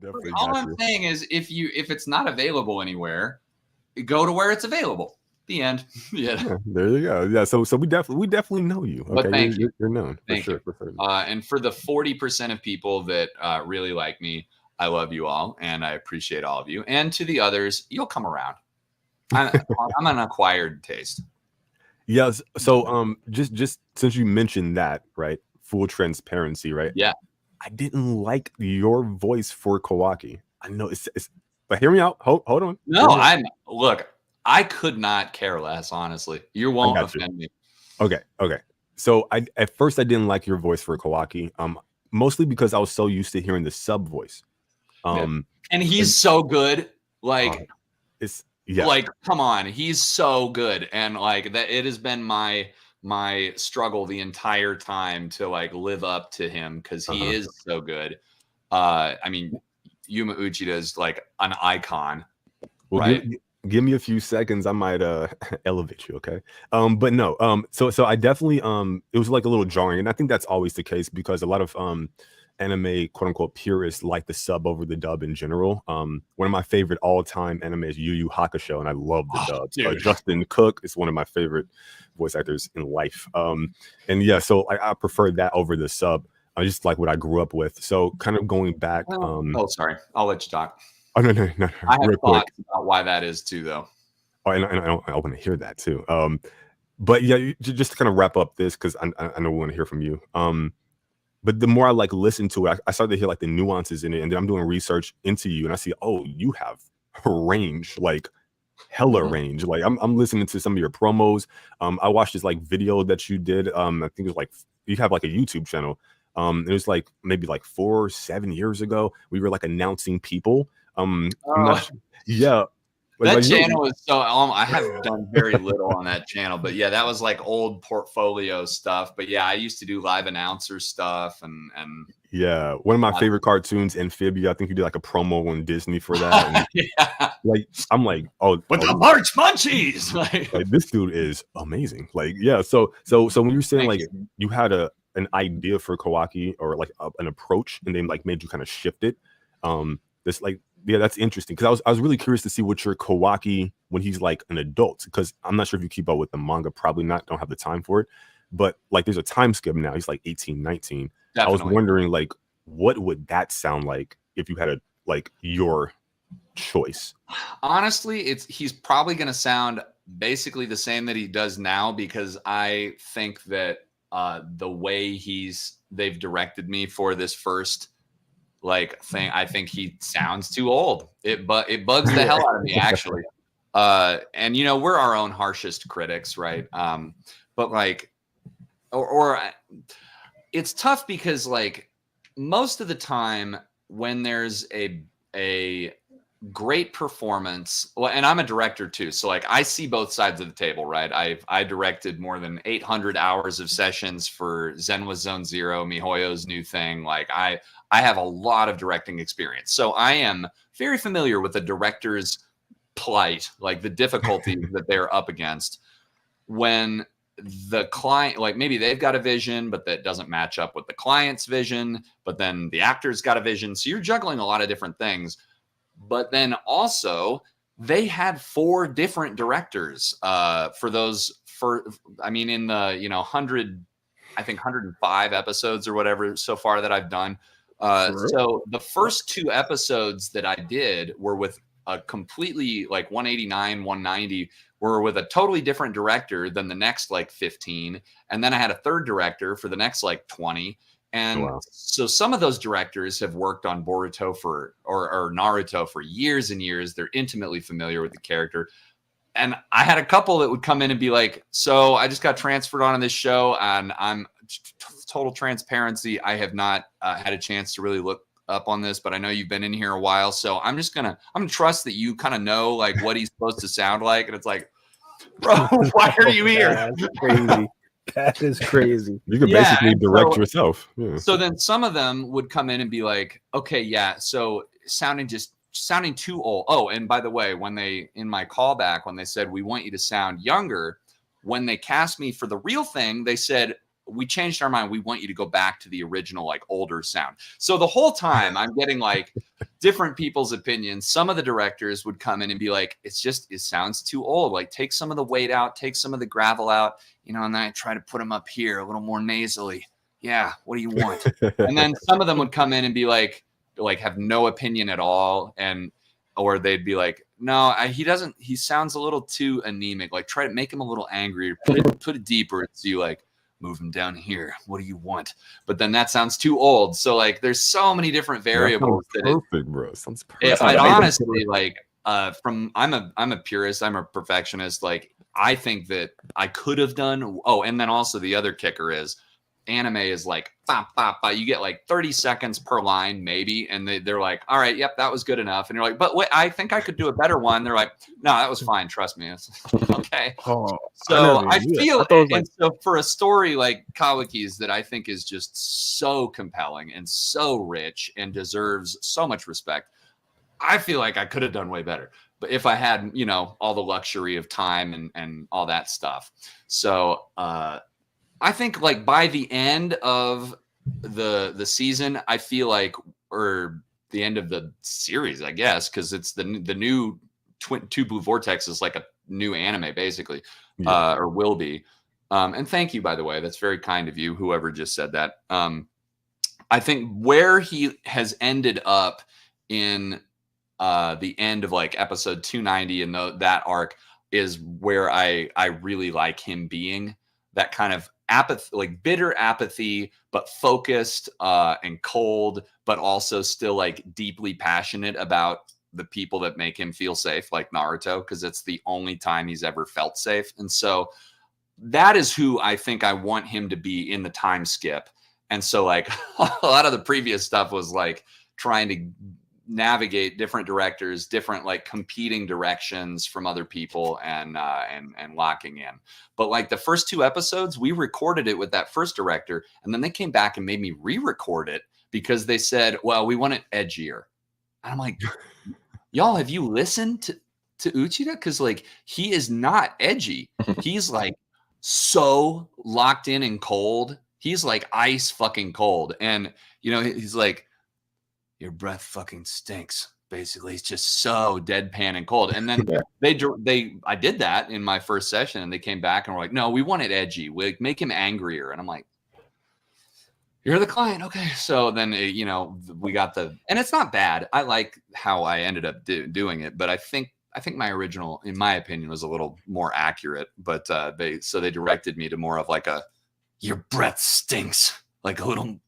Definitely All got I'm you. saying is if it's not available anywhere, go to where it's available. The end. Yeah. Yeah, there you go. Yeah, so we definitely know you. But Okay, thank you. you're known for Thank you. sure, for certain. And for the 40% of people that really like me, I love you all, and I appreciate all of you. And to the others, you'll come around. I'm an acquired taste. Yes. So just since you mentioned that, right? Full transparency, right? Yeah. I didn't like your voice for Kawaki. I know it's but hear me out. Hold on. No, look, I could not care less, honestly. You I won't got you. offend me. Okay. So I at first I didn't like your voice for Kawaki. Mostly because I was so used to hearing the sub voice. And he's so good. Like it's yeah. Like, come on, he's so good. And like that it has been my struggle the entire time to like live up to him because he is so good. I mean, Yuma Uchida is like an icon. Well, right? give me a few seconds. I might elevate you, okay? But no, so I definitely it was like a little jarring, and I think that's always the case because a lot of anime quote unquote purists like the sub over the dub in general. One of my favorite all-time anime is Yu Yu Hakusho, and I love the dub. Justin Cook is one of my favorite voice actors in life. And yeah, so I prefer that over the sub. I just like what I grew up with. So kind of going back. Oh, sorry. I'll let you talk. Oh no. I have thoughts about why that is too, though. Oh, and I want to hear that too. But yeah, just to kind of wrap up this because I know we want to hear from you. But the more I like listen to it, I started to hear like the nuances in it, and then I'm doing research into you, and I see, oh, you have range, like hella range. Like I'm listening to some of your promos. I watched this like video that you did. I think it was like you have like a YouTube channel. It was like maybe like 4 or 7 years ago. We were like announcing people. Yeah. That channel is so I have done very little on that channel, but yeah, that was like old portfolio stuff. But yeah, I used to do live announcer stuff and yeah, one of my favorite cartoons, Amphibia. I think you did like a promo on Disney for that. And yeah. Like I'm like, oh, but the March Munchies, like this dude is amazing. Like yeah, so when you're saying like you had an idea for Kawaki or like an approach, and then like made you kind of shift it. This like. Yeah, that's interesting because I was really curious to see what your Kawaki when he's like an adult, because I'm not sure if you keep up with the manga, probably not, don't have the time for it, but like there's a time skip now. He's like 18, 19. Definitely. I was wondering like what would that sound like if you had a like your choice? Honestly, he's probably going to sound basically the same that he does now, because I think that the way they've directed me for this first like thing, I think he sounds too old. It bugs the hell out of me, actually. And you know, we're our own harshest critics, right? But like, or it's tough because like most of the time when there's a great performance, well, and I'm a director too, so like I see both sides of the table, right? I directed more than 800 hours of sessions for Zenwa Zone Zero, MiHoYo's new thing. Like I have a lot of directing experience, so I am very familiar with the director's plight, like the difficulty that they're up against when the client, like maybe they've got a vision, but that doesn't match up with the client's vision, but then the actor's got a vision, so you're juggling a lot of different things. But then also they had 4 different directors for those I mean, in the, 100, I think 105 episodes or whatever so far that I've done. So the first 2 episodes that I did were with a completely like 189, 190 were with a totally different director than the next like 15. And then I had a third director for the next like 20. And so some of those directors have worked on Boruto or Naruto for years and years. They're intimately familiar with the character. And I had a couple that would come in and be like, so I just got transferred onto this show, and I'm total transparency. I have not had a chance to really look up on this, but I know you've been in here a while. So I'm gonna trust that you kind of know like what he's supposed to sound like. And it's like, bro, why are you here? That's crazy. That is crazy. You could basically direct yourself. Yeah. So then some of them would come in and be like, okay, yeah, so sounding too old. Oh, and by the way, when they, in my callback, when they said, we want you to sound younger, when they cast me for the real thing, they said, we changed our mind. We want you to go back to the original, like older sound. So the whole time I'm getting like different people's opinions. Some of the directors would come in and be like, it sounds too old. Like take some of the weight out, take some of the gravel out, and then I try to put them up here a little more nasally. Yeah. What do you want? And then some of them would come in and be like have no opinion at all. Or they'd be like, no, he sounds a little too anemic. Like try to make him a little angry, put it deeper. So you like, move him down here. What do you want? But then that sounds too old. So like, there's so many different variables. Perfect, bro. Sounds perfect. I honestly like, I'm a purist. I'm a perfectionist. Like, I think that I could have done. Oh, and then also the other kicker is anime is like, you get like 30 seconds per line, maybe. And they're like, all right, yep, that was good enough. And you're like, but wait, I think I could do a better one. They're like, no, that was fine. Trust me. It's okay. Oh, So I feel, and so for a story like Kawaki's that I think is just so compelling and so rich and deserves so much respect, I feel like I could have done way better. But if I had, all the luxury of time and all that stuff. So, I think like by the end of the season, I feel like, or the end of the series, I guess, because it's the new Two Blue Vortex is like a new anime basically, or will be. And thank you, by the way, that's very kind of you, whoever just said that. I think where he has ended up in the end of like episode 290 and that arc is where I really like him being. That kind of apathy, like bitter apathy, but focused and cold, but also still like deeply passionate about the people that make him feel safe, like Naruto, because it's the only time he's ever felt safe. And so that is who I think I want him to be in the time skip. And so like a lot of the previous stuff was like trying to navigate different directors, different like competing directions from other people and locking in. But like the first 2 episodes, we recorded it with that first director, and then they came back and made me re-record it because they said, well, we want it edgier. And I'm like, y'all, have you listened to Uchida? Because like he is not edgy. He's like so locked in and cold. He's like ice fucking cold. And he's like, your breath fucking stinks. Basically, it's just so deadpan and cold. And then I did that in my first session, and they came back and were like, no, we want it edgy. We like, make him angrier. And I'm like, you're the client, okay? So then we got and it's not bad. I like how I ended up doing it, but I think my original, in my opinion, was a little more accurate. But they directed me to more of like your breath stinks. Like a little,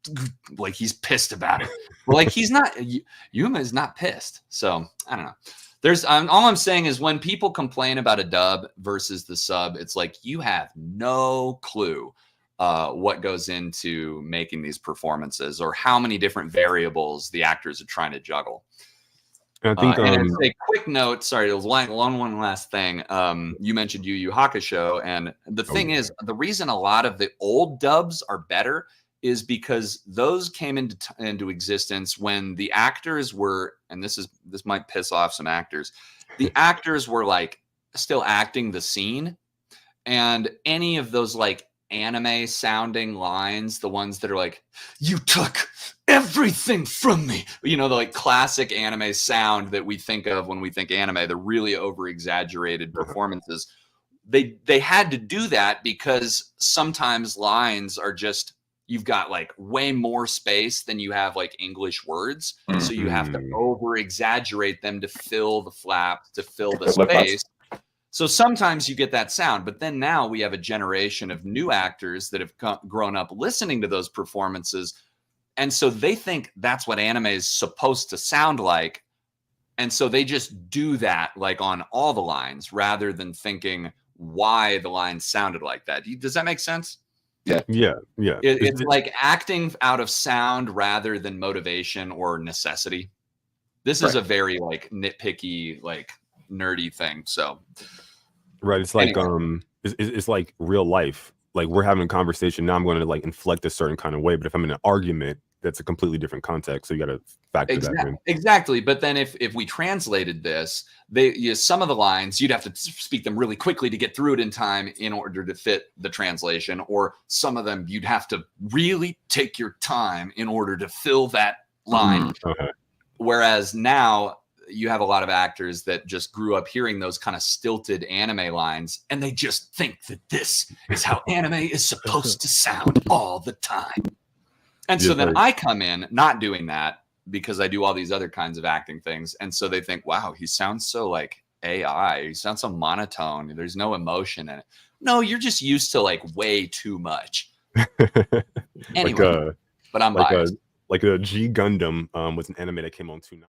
like he's pissed about it. Well, like he's not. Yuma is not pissed. So I don't know. All I'm saying is when people complain about a dub versus the sub, it's like you have no clue what goes into making these performances or how many different variables the actors are trying to juggle. I think, and as a quick note, sorry, it was one last thing. You mentioned Yu Yu Hakusho, and the thing is, the reason a lot of the old dubs are better is because those came into existence when the actors were, and this might piss off some actors, the actors were like still acting the scene, and any of those like anime sounding lines, the ones that are like, you took everything from me, the like classic anime sound that we think of when we think anime, the really over exaggerated performances, they had to do that because sometimes lines are just, you've got like way more space than you have like English words. So you have to over exaggerate them to fill the flap, to fill the space. So sometimes you get that sound, but then now we have a generation of new actors that have grown up listening to those performances. And so they think that's what anime is supposed to sound like. And so they just do that like on all the lines rather than thinking why the lines sounded like that. Does that make sense? Yeah. It's like acting out of sound rather than motivation or necessity. This is a very like nitpicky, like nerdy thing. So, right. It's like it's like real life. Like we're having a conversation now. I'm going to like inflect a certain kind of way, but if I'm in an argument, that's a completely different context. So you got to factor that in. Exactly. But then if we translated this, some of the lines you'd have to speak them really quickly to get through it in time in order to fit the translation, or some of them you'd have to really take your time in order to fill that line. Okay. Whereas now you have a lot of actors that just grew up hearing those kind of stilted anime lines, and they just think that this is how anime is supposed to sound all the time. And so then I come in not doing that because I do all these other kinds of acting things. And so they think, wow, he sounds so like AI. He sounds so monotone. There's no emotion in it. No, you're just used to like way too much. Anyway, but I'm biased. Like a G Gundam was an anime that came on 2.